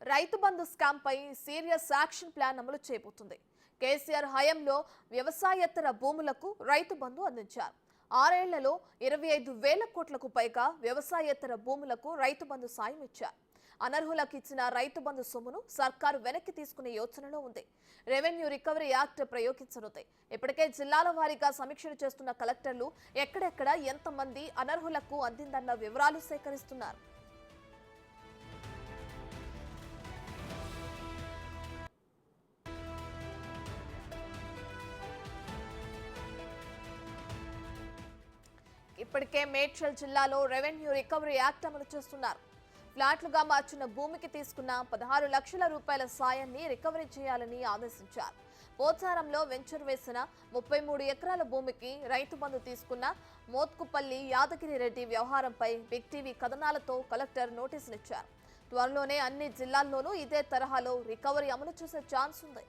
Rythu Bandhu scam పై serious action plan అమలు చేయబోతుంది. కేసీఆర్ హయాంలో వ్యవసాయేతర భూములకు రైతు బంధు అందించారు. 6 ఏళ్లలో 25,000 కోట్లకు పైగా వ్యవసాయేతర భూములకు రైతు బంధు సాయం ఇచ్చారు. అనర్హులకు ఇచ్చిన రైతు బంధు సొమ్మును సర్కారు వెనక్కి తీసుకునే యోచనలో ఉంది. రెవెన్యూ రికవరీ యాక్ట్ ప్రయోగించనుంది. ఇప్పటికే జిల్లాల వారీగా సమీక్షలు చేస్తున్న కలెక్టర్లు ఎక్కడెక్కడ ఎంతమంది అనర్హులకు అందిందన్న వివరాలు సేకరిస్తున్నారు. ఇప్పటికే మేడ్చల్ జిల్లాలో రెవెన్యూ రికవరీ యాక్ట్ అమలు చేస్తున్నారు. ఫ్లాట్లుగా మార్చిన భూమికి తీసుకున్న 16 లక్షల రూపాయల సాయాన్ని రికవరీ చేయాలని ఆదేశించారు. పోచారంలో వెంచర్ వేసిన 33 ఎకరాల భూమికి రైతు బంధు తీసుకున్న మోత్కుపల్లి యాదగిరి రెడ్డి వ్యవహారంపై బిగ్ టీవీ కథనాలతో కలెక్టర్ నోటీసులిచ్చారు. త్వరలోనే అన్ని జిల్లాల్లోనూ ఇదే తరహాలో రికవరీ అమలు చేసే ఛాన్స్ ఉంది.